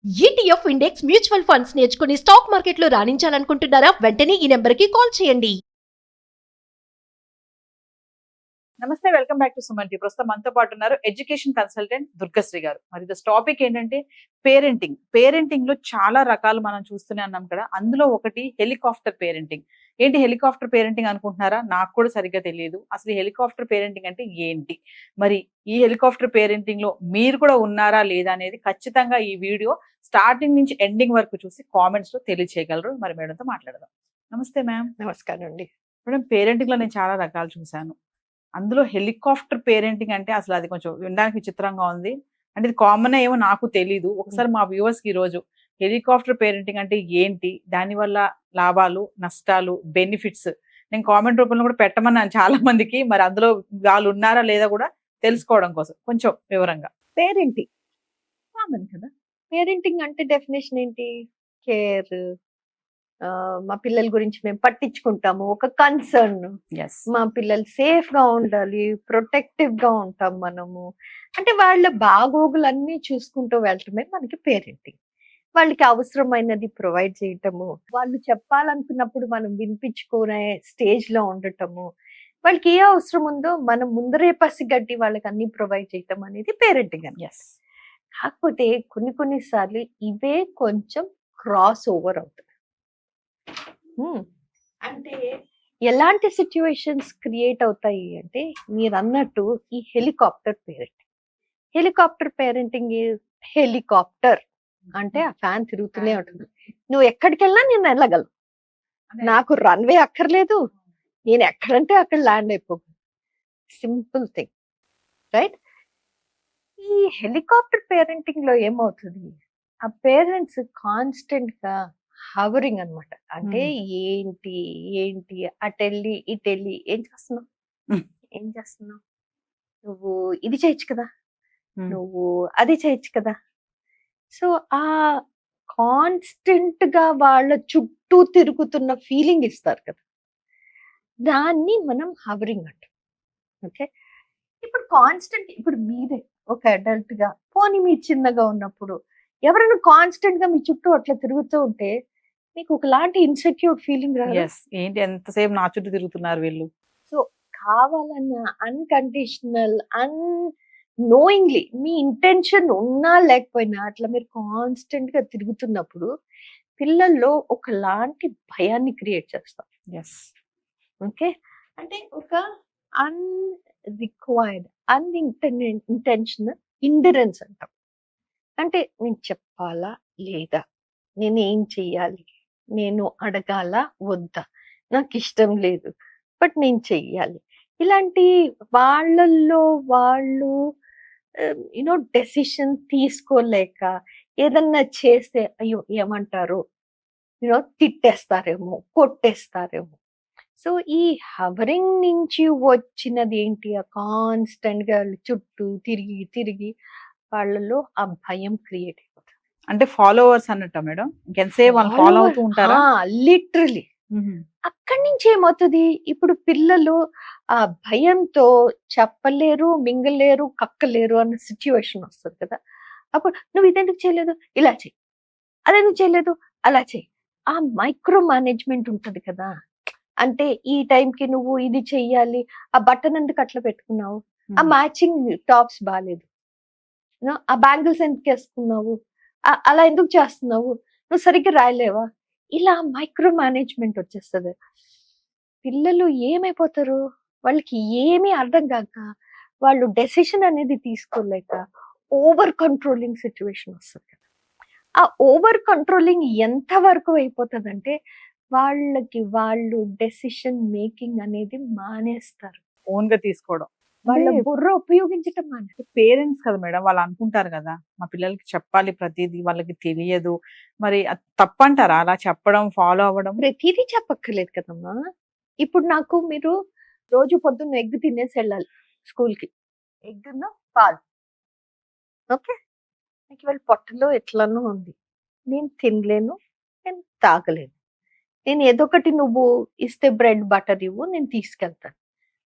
ETF index mutual funds నేర్చుకుని stock మార్కెట్లో రాణించాలనుకుంటున్నారా? వెంటనే ఈ నెంబర్కి కాల్ చేయండి. నమస్తే, welcome back to Suman T. ప్రస్తుతం మనతో పాటు ఉన్నారు ఎడ్యుకేషన్ కన్సల్టెంట్ దుర్గశ్రీ గారు. మరి దిస్ టాపిక్ ఏంటంటే పేరెంటింగ్. పేరెంటింగ్ లో చాలా రకాలు మనం చూస్తూనే ఉన్నాం కదా. అందులో ఒకటి హెలికాప్టర్ పేరెంటింగ్. ఏంటి హెలికాప్టర్ పేరెంటింగ్ అనుకుంటున్నారా? నాకు కూడా సరిగ్గా తెలియదు. అసలు ఈ హెలికాప్టర్ పేరెంటింగ్ అంటే ఏంటి, మరి ఈ హెలికాప్టర్ పేరెంటింగ్ లో మీరు కూడా ఉన్నారా లేదా అనేది ఖచ్చితంగా ఈ వీడియో స్టార్టింగ్ నుంచి ఎండింగ్ వరకు చూసి కామెంట్స్ లో తెలియచేయగలరు. మరి మేడంతో మాట్లాడదాం. నమస్తే మ్యామ్. నమస్కారం అండి. మేడం, పేరెంటింగ్ లో నేను చాలా రకాలు చూశాను. అందులో హెలికాప్టర్ పేరెంటింగ్ అంటే అసలు అది కొంచెం వినడానికి విచిత్రంగా ఉంది. అంటే ఇది కామన్ ఏమో నాకు తెలీదు. ఒకసారి మా వ్యూవర్స్ కి ఈ రోజు హెలికాప్టర్ పేరెంటింగ్ అంటే ఏంటి, దానివల్ల లాభాలు, నష్టాలు, బెనిఫిట్స్ నేను కామెంట్ రూపంలో కూడా పెట్టమన్నాను చాలా మందికి. మరి అందులో వాళ్ళు ఉన్నారా లేదా కూడా తెలుసుకోవడం కోసం కొంచెం వివరంగా. పేరెంటింగ్ కామన్ కదా. పేరెంటింగ్ అంటే డెఫినేషన్ ఏంటి? కేర్, మా పిల్లల గురించి మేము పట్టించుకుంటాము, ఒక కన్సర్న్. మా పిల్లలు సేఫ్ గా ఉండాలి, ప్రొటెక్టివ్ గా ఉంటాం మనము. అంటే వాళ్ళ బాగోగులన్నీ చూసుకుంటూ వెళ్ళటమే మనకి పేరెంటింగ్. వాళ్ళకి అవసరమైనది ప్రొవైడ్ చేయటము, వాళ్ళు చెప్పాలనుకున్నప్పుడు మనం వినిపించుకునే స్టేజ్ లో ఉండటము, వాళ్ళకి ఏ అవసరం ఉందో మనం ముందరే పసిగట్టి వాళ్ళకి అన్ని ప్రొవైడ్ చేయటం అనేది పేరెంటింగ్ అని. కాకపోతే కొన్నిసార్లు ఇవే కొంచెం క్రాస్ ఓవర్ అవుతాయి. అంటే ఎలాంటి సిచ్యువేషన్స్ క్రియేట్ అవుతాయి అంటే, మీరు అన్నట్టు ఈ హెలికాప్టర్ పేరెంటింగ్ హెలికాప్టర్ అంటే ఆ ఫ్యాన్ తిరుగుతూనే ఉంటుంది. నువ్వు ఎక్కడికి వెళ్ళినా నేను వెళ్ళగలను, నాకు రన్వే అక్కర్లేదు, నేను ఎక్కడంటే అక్కడ ల్యాండ్ అయిపోగలను. Simple thing, right? ఈ హెలికాప్టర్ పేరెంటింగ్ లో ఏమవుతుంది, ఆ పేరెంట్స్ కాన్స్టెంట్ గా హవరింగ్ అనమాట. అంటే ఏంటి ఏంటి అటెళ్ళి ఇటెళ్ళి ఏం చేస్తున్నావు, నువ్వు ఇది చేయొచ్చు కదా, నువ్వు అది చేయొచ్చు కదా. సో ఆ కాన్స్టెంట్ గా వాళ్ళ చుట్టూ తిరుగుతున్న ఫీలింగ్ ఇస్తారు కదా, దాన్ని మనం హవరింగ్ అంటాం. ఓకే, ఇప్పుడు కాన్స్టెంట్, ఇప్పుడు మీరే ఒక అడల్ట్ గా, పోనీ మీరు చిన్నగా ఉన్నప్పుడు ఎవరైనా కాన్స్టెంట్ గా మీ చుట్టూ అట్లా తిరుగుతూ ఉంటే మీకు ఒకలాంటి ఇన్సెక్యూర్ ఫీలింగ్ రాదు? ఏంటి ఎంతసేపు నా చుట్టూ తిరుగుతున్నారు వీళ్ళు. సో కావాలన్న అన్కండిషనల్ నోయింగ్లీ మీ ఇంటెన్షన్ ఉన్నా లేకపోయినా అట్లా మీరు కాన్స్టెంట్ గా తిరుగుతున్నప్పుడు పిల్లల్లో ఒకలాంటి భయాన్ని క్రియేట్ చేస్తాం. ఓకే, అంటే ఒక అన్రిక్వైర్డ్ ఇంటెన్షనల్ ఇండరెన్స్ అంటాం. అంటే నేను చెప్పాలా లేదా, నేను ఏం చెయ్యాలి, నేను అడగాల వద్దా, నాకు ఇష్టం లేదు బట్ నేను చెయ్యాలి. ఇలాంటి వాళ్ళల్లో వాళ్ళు యూనో డెసిషన్ తీసుకోలేక ఏదన్నా చేస్తే అయ్యో ఏమంటారు, యూనో తిట్టేస్తారేమో, కొట్టేస్తారేమో. సో ఈ హవరింగ్ నుంచి వచ్చినది ఏంటి, ఆ కాన్స్టెంట్ గా చుట్టూ తిరిగి తిరిగి వాళ్ళలో ఆ భయం క్రియేట్ అయిపోతుంది. అంటే ఫాలోవర్స్ అన్నట్ట మేడం, ఇంకెంతసేపు వాళ్ళు ఫాలో అవుతూ ఉంటారా? లిటరలీ. అక్కడి నుంచి ఏమవుతుంది, ఇప్పుడు పిల్లలు ఆ భయంతో చెప్పలేరు, మింగలేరు, కక్కలేరు అన్న సిచ్యువేషన్ వస్తుంది కదా. అప్పుడు నువ్వు ఇదెందుకు చేయలేదు, ఇలా చెయ్యి, అదెందుకు చేయలేదు, అలా చెయ్యి. ఆ మైక్రో మేనేజ్మెంట్ ఉంటది కదా. అంటే ఈ టైంకి నువ్వు ఇది చెయ్యాలి, ఆ బటన్ ఎందుకు అట్లా పెట్టుకున్నావు, ఆ మ్యాచింగ్ టాప్స్ బాగాలేదు, ఆ బ్యాంగిల్స్ ఎందుకు వేసుకున్నావు, అలా ఎందుకు చేస్తున్నావు, నువ్వు సరిగ్గా రాయలేవా, ఇలా మైక్రో మేనేజ్మెంట్ వచ్చేస్తుంది. పిల్లలు ఏమైపోతారు, వాళ్ళకి ఏమీ అర్థం కాక వాళ్ళు డెసిషన్ అనేది తీసుకోలేక ఓవర్ కంట్రోలింగ్ సిచ్యువేషన్ వస్తుంది. ఆ ఓవర్ కంట్రోలింగ్ ఎంత వరకు అయిపోతుంది అంటే వాళ్ళకి వాళ్ళు డెసిషన్ మేకింగ్ అనేది మానేస్తారు, ఓన్ గా తీసుకోవడం, వాళ్ళ బుర్ర ఉపయోగించటం మానేస్తారు. పేరెంట్స్ కదా మేడం, వాళ్ళు అనుకుంటారు కదా మా పిల్లలకి చెప్పాలి ప్రతిదీ, వాళ్ళకి తెలియదు. మరి తప్పంటారా అలా చెప్పడం, ఫాలో అవ్వడం? ప్రతిదీ చెప్పక్కర్లేదు కదమ్మా. ఇప్పుడు నాకు మీరు రోజు పొద్దున్న ఎగ్ తినేసి వెళ్ళాలి స్కూల్కి, ఎగ్గున్న పాలు. ఓకే, నాకు ఇవాళ పొట్టలో ఎట్లనో ఉంది, నేను తినలేను, నేను తాగలేను, నేను ఏదో ఒకటి నువ్వు ఇస్తే బ్రెడ్ బటర్ ఇవ్వు నేను తీసుకెళ్తాను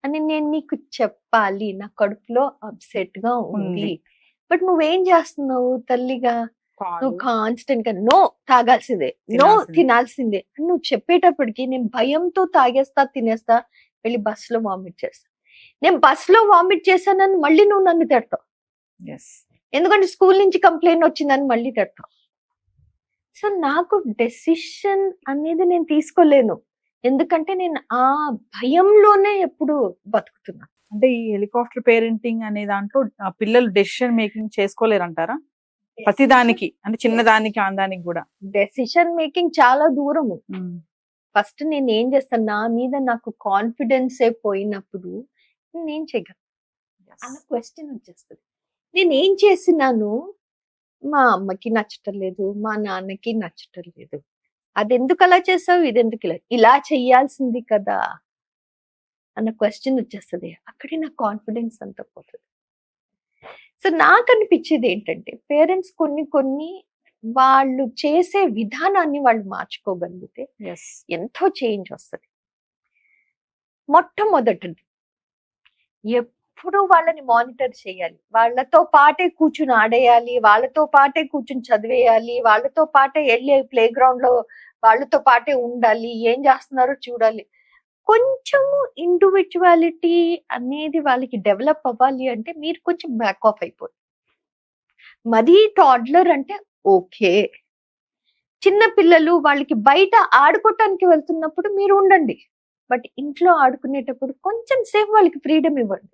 అని నేను నీకు చెప్పాలి, నా కడుపులో అప్సెట్ గా ఉంది. బట్ నువ్వేం చేస్తున్నావు తల్లిగా, నువ్వు కాన్స్టెంట్ గా నో తాగాల్సిందే, నో తినాల్సిందే. తినాల్సిందే అని నువ్వు చెప్పేటప్పటికి నేను భయంతో తాగేస్తా, తినేస్తా, వెళ్ళి బస్సులో వామిట్ చేస్తా. నేను బస్సులో వామిట్ చేశానని మళ్ళీ నువ్వు నన్ను తిడతావు, ఎస్ ఎందుకంటే స్కూల్ నుంచి కంప్లైంట్ వచ్చిందని మళ్ళీ తిడతావు. సో నాకు డెసిషన్ అనేది నేను తీసుకోలేను, ఎందుకంటే నేను ఆ భయంలోనే ఎప్పుడు బతుకుతున్నా. అంటే ఈ హెలికాప్టర్ పేరెంటింగ్ అనే దాంట్లో ఆ పిల్లలు డెసిషన్ మేకింగ్ చేసుకోలేరంటారా? ప్రతి దానికి అంటే చిన్న దానికి దానికి కూడా డెసిషన్ మేకింగ్ చాలా దూరము. ఫస్ట్ నేను ఏం చేస్తాను, నా మీద నాకు కాన్ఫిడెన్స్ పోయినప్పుడు నేను చేయగలను అన్న క్వశ్చన్ వచ్చేస్తుంది. నేను ఏం చేసినాను మా అమ్మకి నచ్చటం లేదు, మా నాన్నకి నచ్చటం లేదు, అది ఎందుకు అలా చేసావు, ఇది ఎందుకు ఇలా చెయ్యాల్సింది కదా అన్న క్వశ్చన్ వచ్చేస్తుంది. అక్కడే నా కాన్ఫిడెన్స్ అంతా పోతుంది. సో నాకు అనిపించేది ఏంటంటే పేరెంట్స్ కొన్ని వాళ్ళు చేసే విధానాన్ని వాళ్ళు మార్చుకోగలిగితే ఎస్ ఎంతో చేంజ్ వస్తుంది. మొట్టమొదటిది ఎప్పుడు వాళ్ళని మానిటర్ చేయాలి, వాళ్ళతో పాటే కూర్చుని ఆడేయాలి, వాళ్ళతో పాటే కూర్చుని చదివేయాలి, వాళ్ళతో పాటే వెళ్ళి ప్లే గ్రౌండ్ లో వాళ్ళతో పాటే ఉండాలి, ఏం చేస్తున్నారో చూడాలి. కొంచెము ఇండివిజువాలిటీ అనేది వాళ్ళకి డెవలప్ అవ్వాలి అంటే మీరు కొంచెం బ్యాక్ ఆఫ్ అయిపోయి, మరీ టాడ్లర్ అంటే ఓకే. చిన్న పిల్లలు వాళ్ళకి బయట ఆడుకోవటానికి వెళ్తున్నప్పుడు మీరు ఉండండి, బట్ ఇంట్లో ఆడుకునేటప్పుడు కొంచెం సేపు వాళ్ళకి ఫ్రీడమ్ ఇవ్వండి.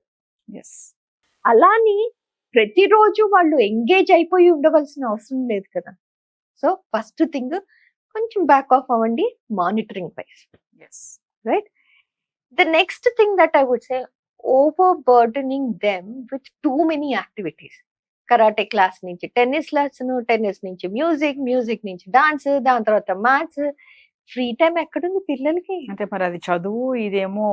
ఎస్ అలాని ప్రతిరోజు వాళ్ళు ఎంగేజ్ అయిపోయి ఉండవలసిన అవసరం లేదు కదా. సో ఫస్ట్ థింగ్ కొంచెం బ్యాక్ ఆఫ్ అవ్వండి monitoring wise. Yes Right? The next thing that I would say, overburdening them with too many activities. Karate class నుంచి టెన్నిస్ లెసన్, టెన్నిస్ నుంచి మ్యూజిక్ నుంచి డాన్స్, దాని తర్వాత మ్యాథ్స్. ఫ్రీ టైం ఎక్కడుంది పిల్లలకి? అంటే మరి అది చదువు, ఇదేమో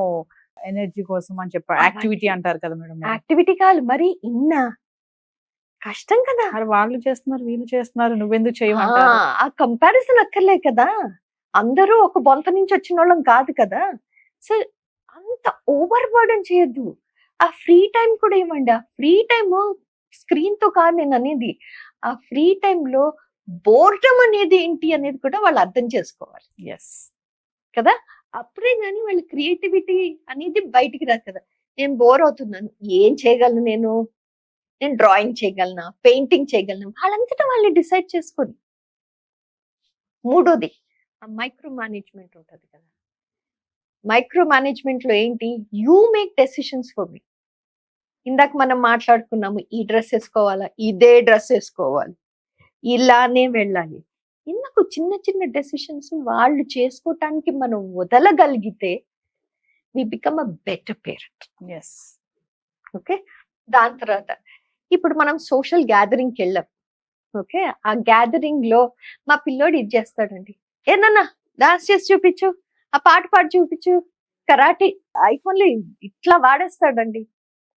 ఎనర్జీ కోసం అని చెప్పి యాక్టివిటీ అంటారు కదా మేడం. యాక్టివిటీ కాదు మరి, కష్టం కదా. మరి వాళ్ళు చేస్తున్నారు వీళ్ళు చేస్తున్నారు, నువ్వెందుకు చేయమంటారు? ఆ కంపారిజన్ అక్కర్లే కదా, అందరూ ఒక బొంత నుంచి వచ్చిన వాళ్ళం కాదు కదా. సో అంత ఓవర్ బర్డన్ చేయొద్దు. ఆ ఫ్రీ టైం కూడా ఇవ్వండి. ఆ ఫ్రీ టైమ్ స్క్రీన్ తో కాదు నేను అనేది, ఆ ఫ్రీ టైంలో బోర్డమ్ అనేది ఏంటి అనేది కూడా వాళ్ళు అర్థం చేసుకోవాలి ఎస్ కదా. అప్పుడే కానీ వాళ్ళ క్రియేటివిటీ అనేది బయటికి రాదు కదా. నేను బోర్ అవుతున్నాను, ఏం చేయగలను నేను డ్రాయింగ్ చేయగలనా, పెయింటింగ్ చేయగలనా, వాళ్ళంతటా వాళ్ళు డిసైడ్ చేసుకొని. మూడోది మైక్రో మేనేజ్మెంట్ ఉంటుంది కదా. మైక్రో మేనేజ్మెంట్ లో ఏంటి, you make decisions for me. ఇందాక మనం మాట్లాడుకున్నాము, ఈ డ్రెస్ వేసుకోవాలా, ఇదే డ్రెస్ వేసుకోవాలి, ఇలానే వెళ్ళాలి. ఇందుకు చిన్న చిన్న డెసిషన్స్ వాళ్ళు చేసుకోవటానికి మనం వదలగలిగితే we become a better parent. Yes okay. దాని తర్వాత ఇప్పుడు మనం సోషల్ గ్యాదరింగ్కి వెళ్ళాం. ఓకే, ఆ గ్యాదరింగ్ లో మా పిల్లోడు ఇది చేస్తాడండి, ఏదన్నా డాన్స్ చేసి చూపించు, ఆ పాట పాడి చూపించు, కరాటే ఐఫోన్ లో ఇట్లా వాడేస్తాడండి.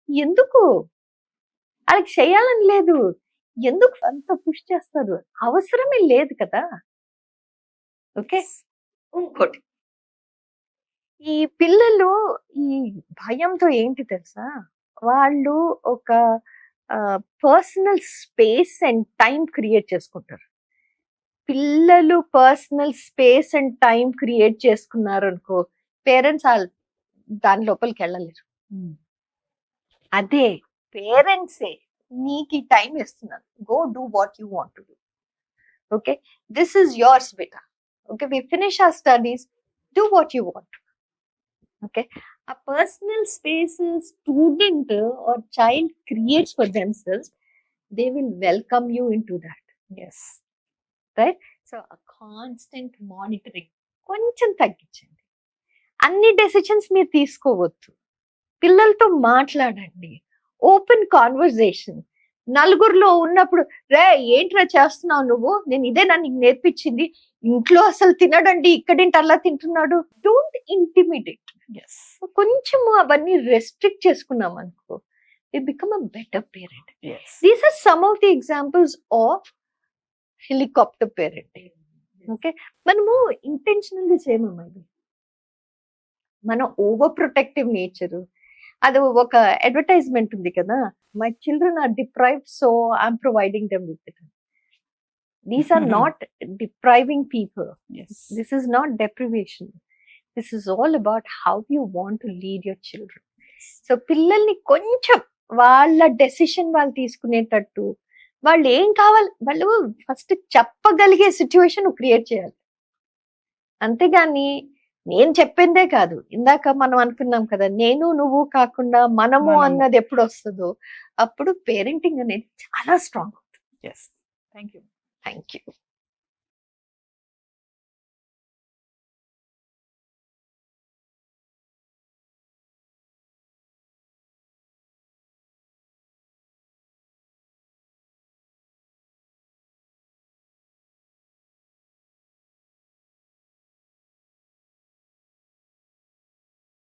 ఎందుకు? వాళ్ళకి చేయాలని లేదు, ఎందుకు అంత పుష్ చేస్తారు? అవసరమే లేదు కదా. ఓకే. ఇంకోటి, ఈ పిల్లలు ఈ భయంతో ఏంటి తెలుసా, వాళ్ళు ఒక personal space and time create చేసుకుంటారు. పిల్లలు personal space and time create చేసుకున్నారు అనుకో, పేరెంట్స్ దాని లోపలికి వెళ్ళలేరు. అదే పేరెంట్సే నీకు ఈ టైం ఇస్తున్నాను, go do what you want to do. Okay, this is yours బేటా. Okay, we finish our studies, do what you want. Okay, a personal space student or child creates for themselves, they will welcome you into that. Yes. Right? So a constant monitoring కొంచెం తగ్గించండి. అన్ని decisions మీరు తీసుకోవద్దు, పిల్లలతో మాట్లాడండి, open conversation. నలుగురిలో ఉన్నప్పుడు రే ఏంట్రా చేస్తున్నావు నువ్వు, నేను ఇదేనా నీకు నేర్పించింది, ఇంట్లో అసలు తినడండి, ఇక్కడేంటి అలా తింటున్నాడు. Don't intimidate. కొంచెము అవన్నీ రెస్ట్రిక్ట్ చేసుకున్నాం అనుకో, we become a better parent. These are some of the examples of helicopter parenting. Okay, మనము ఇంటెన్షనల్ గా చేయమమ్మా ఇది. మనం ఓవర్ ప్రొటెక్టివ్ నేచర్, అది ఒక అడ్వర్టైజ్మెంట్ ఉంది కదా, my children are deprived so I'm providing them with it. These are not depriving people. This is not deprivation. This is all about how you want to lead your children. So పిల్లల్ని కొంచెం వాళ్ళ decision వాళ్ళు తీసుకునేటట్టు, వాళ్ళు ఏం కావాలి వాళ్ళు first చెప్పగలిగే situation create చేయాలి. అంతేగాని నేను చెప్పిందే కాదు, ఇందాక మనం అనుకున్నాం కదా, నేను నువ్వు కాకుండా మనము అన్నది ఎప్పుడు వస్తుందో అప్పుడు పేరెంటింగ్ అనేది చాలా strong. Thank you. Thank you.